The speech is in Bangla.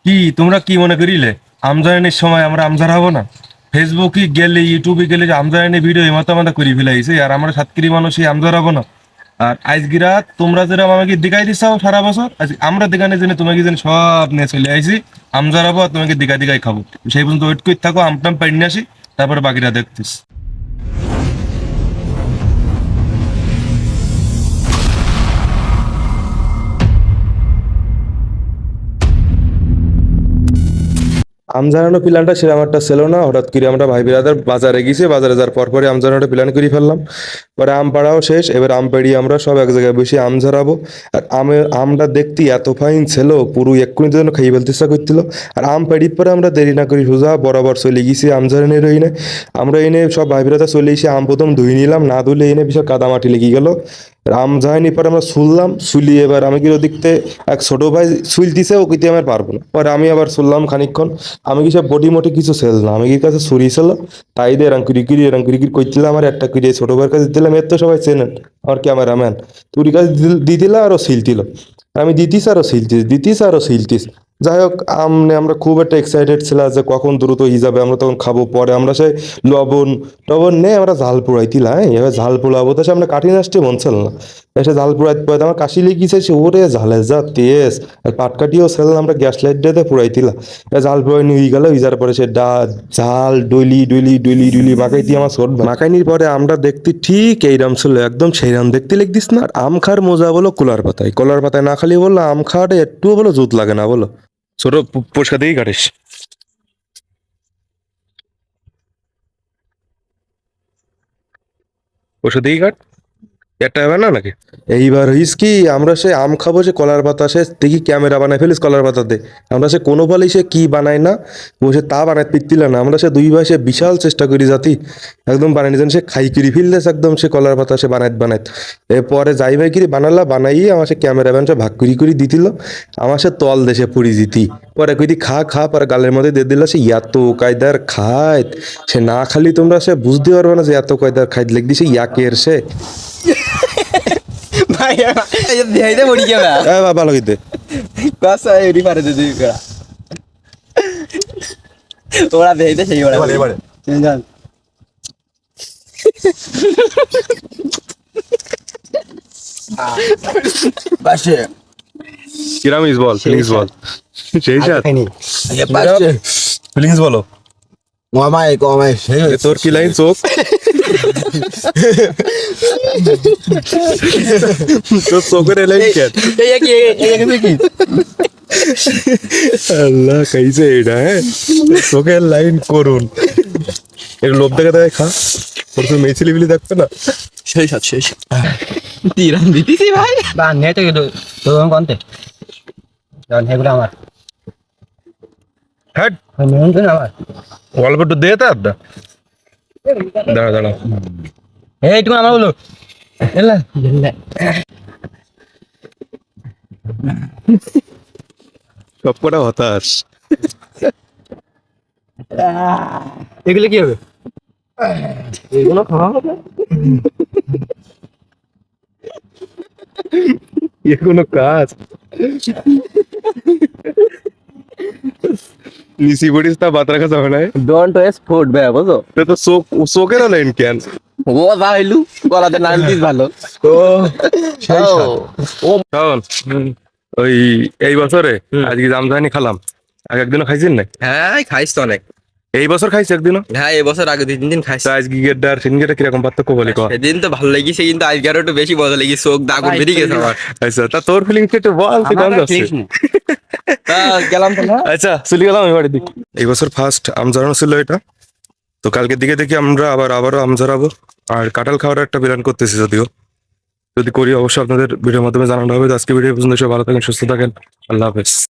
কি তোমরা কি মনে করিলে আমজানের সময় আমরা আমজার হবো না? ফেসবুকে গেলে ইউটিউবে গেলে যে আমজানের ভিডিও এমাতা মাতা করি ফেলাইছে, আর আমরা সাতক্ষীরি মানুষই আমজার হবো না? আর আজগিরা তোমরা যেরকম আমাকে দেখাই দিছাও সারা বছর, আজ আমরা দেখানোর জন্য তোমাকে যেন সব নিয়ে চলে আইছি। আমজার হবো, আর তোমাকে দিঘা দিঘাই খাবো। সেই পর্যন্ত ওয়েট করে থাকো, আমটাম পাই নিয়ে আসি, তারপরে বাকিরা দেখতিস। আমজারানো প্ল্যানটা সেরকম একটা ছিল না। হঠাৎ করে আমরা ভাই বিরাদার বাজারে গেছি, বাজারে যাওয়ার পর পরে আমজারানোটা প্ল্যান করে ফেললাম। পরে আম পাড়াও শেষ, এবার আম পেড়িয়ে আমরা সব এক জায়গায় বসে আম ঝরাবো। আর আমটা দেখতে এত ফাইন ছিল, পুরো এক্ষুনি যেন খাই ফেলতে ইচ্ছা করছিল। আর আম পেড়ির পরে আমরা দেরি না করি সোজা বরাবর চলে গেছি আমজারানের ওইনে। আমরা এনে সব ভাই বিরাদা চলে এসে আম প্রথম ধুই নিলাম, না ধুলে এনে বিশাল কাদামাটি লেগে গেল। আম যায়নি, পরে আমরা শুনলাম শুলি, এবার আমি কি দেখতে এক ছোট ভাই শুল দিছে, ও কিতে আমার পারবো না। পরে আমি আবার শুনলাম খানিকক্ষণ। আমি কি সব বডি মোটি কিছু সেল না, আমি কি কাছে ছুরি ছিল, তাই দিয়ে এরম কিরিকিরি করছিলাম। আমার একটা কিরিয়ে ছোট ভাইয়ের কাছে দিলাম, এর তো সবাই চেনেন, আমার ক্যামেরাম্যান। তুরি কাছে দিয়ে দিলা আরও সিল দিল, আমি দিতিস আরও সিলতিস, দিতিস আরও সিলতিস। যাই হোক, আমরা খুব একটা এক্সাইটেড ছিলাম যে কখন দ্রুত হয়ে যাবে, আমরা তখন খাবো। পরে আমরা সেই লবণ টবণ নেই আমরা ঝাল পোড়াইতিলা, হ্যাঁ এবার ঝাল পোড়াবো, তো সে আমরা কাঠি নাচতে মন ছিল না। এসে ঝাল পোড়াইতে পোড়াইতে আমার কাশি লেগেছে, সে ওরে ঝালে যা তেজ। আর পাটকাঠিও ছিল না, আমরা গ্যাস লাইট দিয়ে পোড়াইতিলা। জাল পোড়াই নিয়ে গেল, ইজার পরে সে জাল ডইলি ডইলি ডইলি ডইলি মাখাই দিয়ে আমার সর মাখাইনির পরে আমরা দেখতে ঠিক এইরাম ছিল, একদম সেইরাম দেখতে লিখদিস না। আর আম খার মজা বলো কলার পাতায় না খালি বললো আম খাওয়াটা একটুও বলো জুত লাগে না বলো। ছোট পরিষ্কার দিয়েই কাটিস, পরিষ্কার দিয়েই কাট, একটা হবে না নাকি? এইবার হইস কি, আমরা সে আম খাবো, সে কলার পাতা, সে দেখি ক্যামেরা বানাই ফেলিস কলার পাতাতে। আমরা সে কোনো ফলেই সে কি বানাই না, বসে তা বানাই পিকতিল না। আমরা সে দুই ভাই সে বিশাল চেষ্টা করি জাতি একদম বানাই যেন সে খাই কিরি ফেললেস একদম সে কলার পাতা সে বানাইত। এরপরে যাই ভাই কিরি বানাইয়ে আমার সে ক্যামেরাম্যান সে ভাগ করি দিতিল। আমার সে তল দেশে পুরি দিতি। পরে কইতি খা খা, পরে গালের মধ্যে দিয়ে দিল। সে এত কায়দার খাইত, সে না খালি তোমরা সে বুঝতে পারবে না যে এত কায়দার খাইত লিখদি সে ইয়াকের সে। ভাই দেখাইতে পড়ি কে ভালো হইতে কাসা এরি পারে দিদি করা ওরা দেখাইতে সেই ওরা এবারে জান বাসে কিরাম ইস বল, ফিলিংস বল। সেই সাথ বাসে ফিলিংস বলো। কমাই তোর কি লাইন চোখ, তোর চোখের লাইন কেন? আল্লাহ কাইছে এটা, হ্যাঁ চোখের লাইন করুন। এর লোভ দেখা দেয় খা, তোর তো মেয়ে ছেলেবিলি দেখবে না। শেষ তিরান দিতেছি ভাই বা নেটে গেল তো কোনতে জন হেগুলো আমার হ্যাঁ নিয়ন্ত্রণ আমার অল্প একটু দে তা দাঁড়া এই তুমি আমার বলো এলা সব কটা হতাশ। এগুলো কি হবে? এগুলো খাওয়া হবে? এ কোনো কাজ? নিশি পড়িস তা বাত রাখা যাবে না। ডোন্ট ওয়েস্ট ফুড ভাই বুঝো তো চোখের লাইন কেন? ও ভাইলু গলাতে নাম দিস ভালো ও ও শোন, ওই এই বছরে আজকে জামদানি খালাম, আগে একদিনও খাইছেন না? হ্যাঁ খাইছ তো অনেক। এই বছর খাইছে একদিনও? হ্যাঁ এই বছর আগে 2-3 দিন খাইছি। আজকে গেটটার সেদিন গেটটা কিরকম পার্থক্য বলি কর? সেদিন তো ভালো লেগেছে, কিন্তু আজকে আরো একটু বেশি মজা লেগেছে, চোখ দাগ বেরিয়ে গেছে আমার। আচ্ছা তা তোর ফিলিংস একটু বল, তুই গান যাচ্ছে। গেলাম তো না, আচ্ছা চলে গেলাম এবারে দিক। এই বছর ফার্স্ট আম ঝরানো ছিল এটা, তো কালকে দিকে দেখি আমরা আবারও আম ঝরাবো। আর কাঁঠাল খাওয়ার একটা প্ল্যান করতেছি, যদিও যদি করি অবশ্যই আপনাদের ভিডিওর মাধ্যমে জানানো হবে। তো আজকে ভিডিও পর্যন্ত সবাই ভালো থাকেন, সুস্থ থাকেন, আল্লাহ হাফেজ।